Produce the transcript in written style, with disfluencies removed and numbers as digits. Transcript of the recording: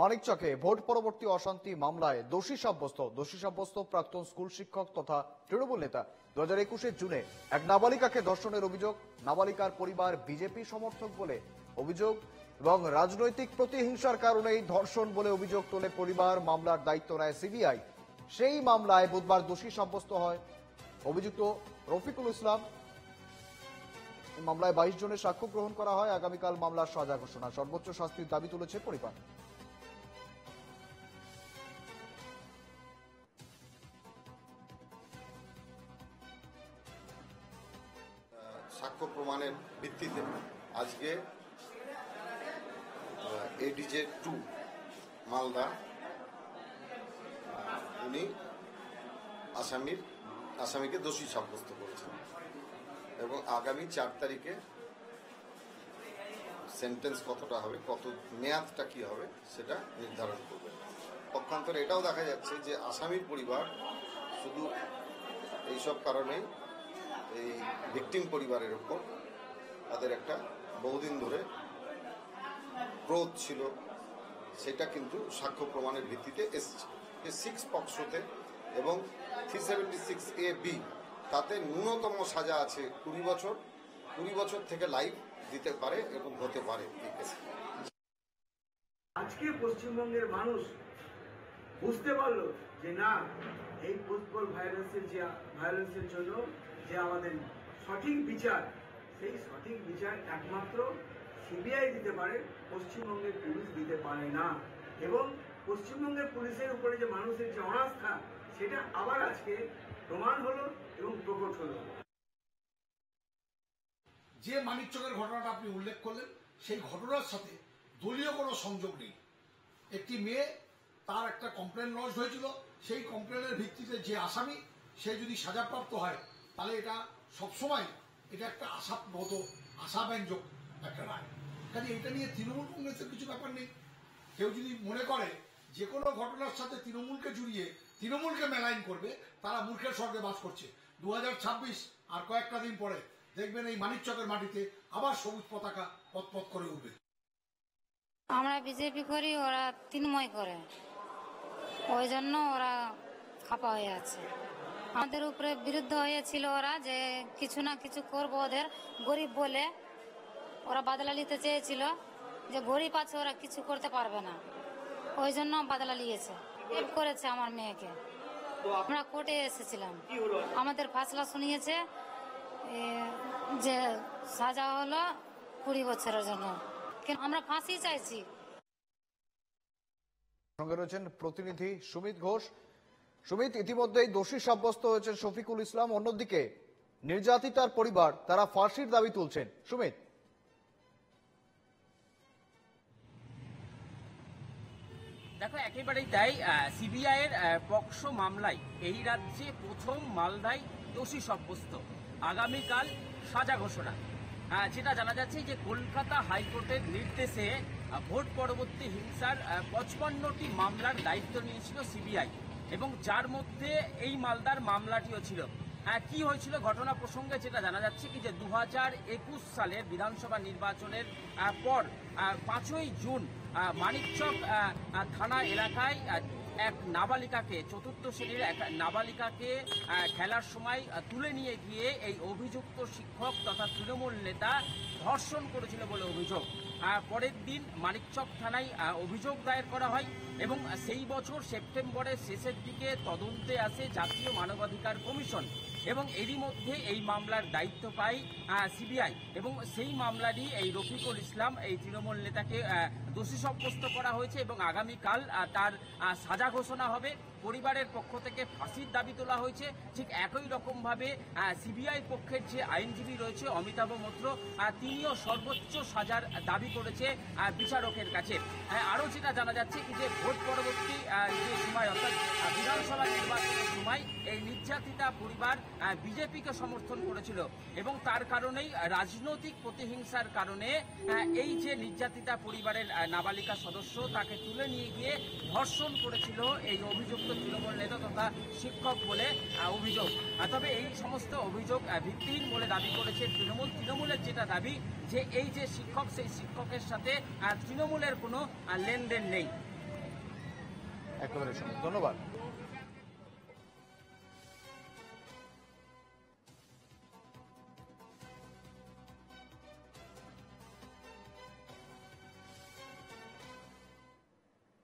মানিকচকে vote পরবর্তী অশান্তি মামলায় দোষী সাব্যস্ত প্রাক্তন স্কুল শিক্ষক তথা তৃণমূল নেতা 2021 জুনে এক নাবালিকাকে ধর্ষণের অভিযোগ। নাবালিকার পরিবার বিজেপি সমর্থক বলে অভিযোগ এবং রাজনৈতিক প্রতিহিংসার কারণেই ধর্ষণ বলে অভিযোগ তোলে পরিবার। মামলার দায়িত্ব নেয় সিবিআই। সেই মামলায় বুধবার দোষী সাব্যস্ত হয় অভিযুক্ত রফিকুল ইসলাম। মামলায় 22 জনের সাক্ষ্য গ্রহণ করা হয়। আগামীকাল মামলার সাজা ঘোষণা। সর্বোচ্চ শাস্তির দাবি তুলেছে পরিবার। সাক্ষ্য প্রমাণের ভিত্তিতে আজকে এডিজে 2 মালদা উনি আসামিকে দোষী সাব্যস্ত করেছেন এবং আগামী 4 তারিখে সেন্টেন্স কতটা হবে, কত মেয়াদটা কি হবে সেটা নির্ধারণ করবে। পক্ষান্তরে এটাও দেখা যাচ্ছে যে আসামির পরিবার শুধু এইসব কারণেই এই ভিকটিম পরিবারের উপর তাদের একটা বহুদিন ধরে ক্রোধ ছিল, সেটা কিন্তু সাক্ষ্য প্রমাণের ভিত্তিতে এসছে। 6 পক্ষতে এবং 376A(b) তাতে ন্যূনতম সাজা আছে 20 বছর থেকে লাইফ দিতে পারে এবং হতে পারে এই কেসে। আজকে পশ্চিমবঙ্গের মানুষ বুঝতে পারলো যে না, এই ফুটবল ভায়োলেন্সের জন্য যে আমাদের সঠিক বিচার, সেই সঠিক বিচার একমাত্র সিবিআই দিতে পারে, পশ্চিমবঙ্গের পুলিশ দিতে পারে না। এবং পশ্চিমবঙ্গের পুলিশের উপরে যে মানুষের যে অনাস্থা, সেটা আবার আজকে প্রমাণ হলো এবং প্রকট হলো। যে মানিকচকের ঘটনাটা আপনি উল্লেখ করলেন, সেই ঘটনার সাথে দলীয় কোনো সংযোগ নেই। একটি মেয়ে, তার একটা কমপ্লেন লঞ্চ হয়েছিল, সেই কমপ্লেনের ভিত্তিতে যে আসামি সে যদি সাজাপ্রাপ্ত হয় তাহলে এটা সবসময় এটা একটা আশাব্যঞ্জক একটা রায়। কাজে এটা নিয়ে তৃণমূল কংগ্রেসের কিছু ব্যাপার নেই। কেউ যদি মনে করে যে কোনো ঘটনার সাথে তৃণমূলকে জড়িয়ে তৃণমূলকে মেলাইন করবে, তারা মূর্খের স্বর্গে বাস করছে। 2026 আর কয়েকটা দিন পরে দেখবেন এই মানিকচকের মাটিতে আবার সবুজ পতাকা পথ করে উঠবে। আমরা বিজেপি করি, ওরা তৃণমূল করে, ওই জন্য ওরা খাপা হয়ে আছে। আমাদের উপরে বিরুদ্ধ হয়েছিল ওরা, যে কিছু না কিছু করবো, ওদের গরিব বলে ওরা বাদলা নিতে চেয়েছিল, যে গরিব আছে ওরা কিছু করতে পারবে না, ওই জন্য বাদলা নিয়েছে। রেপ করেছে আমার মেয়েকে। আমরা কোর্টে এসেছিলাম, আমাদের ফাসলা শুনিয়েছে যে সাজা হলো 20 বছরের জন্য। আমরা ফাঁসি চাইছি। সঙ্গে রয়েছেন প্রতিনিধি সুমিত ঘোষ। সুমিত, ইতিমধ্যেই দোষী সাব্যস্ত হয়েছেন শফিকুল ইসলাম, অন্যদিকে নির্যাতিতার পরিবার তারা ফাঁসির দাবি তুলছেন। সুমিত, দেখো, একেবারেই তাই। সিবিআই এর পক্সো মামলায় এই রাজ্যে প্রথম মালদায় দোষী সাব্যস্ত। আগামীকাল সাজা ঘোষণা। যেটা জানা যাচ্ছে যে কলকাতা হাইকোর্টের নির্দেশে ভোট পরবর্তী হিংসার 55টি মামলার দায়িত্ব নিয়েছিল সিবিআই, এবং যার মধ্যে এই মালদার মামলাটিও ছিল। কি হয়েছিল ঘটনা প্রসঙ্গে যেটা জানা যাচ্ছে কি যে 2021 সালের বিধানসভা নির্বাচনের পর 5ই জুন মানিকচক থানা এলাকায় এক নাবালিকাকে, 4th শ্রেণীর এক নাবালিকাকে খেলার সময় তুলে নিয়ে গিয়ে এই অভিযুক্ত শিক্ষক তথা তৃণমূল নেতা ধর্ষণ করেছিল বলে অভিযোগ। পরের দিন মানিকচক থানায় অভিযোগ দায়ের করা হয় এবং সেই বছর সেপ্টেম্বরের শেষের দিকে তদন্তে আসে জাতীয় মানবাধিকার কমিশন, এবং এরই মধ্যে এই মামলার দায়িত্ব পায় সিবিআই, এবং সেই মামলারই এই রফিকুল ইসলাম এই তৃণমূল নেতাকে দোষী সাব্যস্ত করা হয়েছে এবং আগামীকাল তার সাজা ঘোষণা হবে। পরিবারের পক্ষ থেকে ফাঁসির দাবি তোলা হয়েছে। ঠিক একই রকমভাবে সিবিআই পক্ষের যে আইনজীবী রয়েছে অমিতাভ মৈত্র, তিনিও সর্বোচ্চ সাজার দাবি করেছে বিচারকের কাছে। আরও যেটা জানা যাচ্ছে কি যে ভোট পরবর্তী যে সময়, অর্থাৎ বিধানসভা নির্বাচনের সময় এই নির্যাতিতা পরিবার বিজেপিকে সমর্থন করেছিল এবং তার কারণেই রাজনৈতিক প্রতিহিংসার কারণে এই যে নির্যাতিতা পরিবারের নাবালিকা সদস্য তাকে তুলে নিয়ে গিয়ে ধর্ষণ করেছিল এই অভিযুক্ত তৃণমূল নেতা তথা শিক্ষক বলে অভিযোগ। তবে এই সমস্ত অভিযোগ ভিত্তিহীন বলে দাবি করেছে তৃণমূলের যেটা দাবি যে এই যে শিক্ষক, সেই শিক্ষকের সাথে তৃণমূলের কোনো লেনদেন নেই। একেবারে সঙ্গে ধন্যবাদ।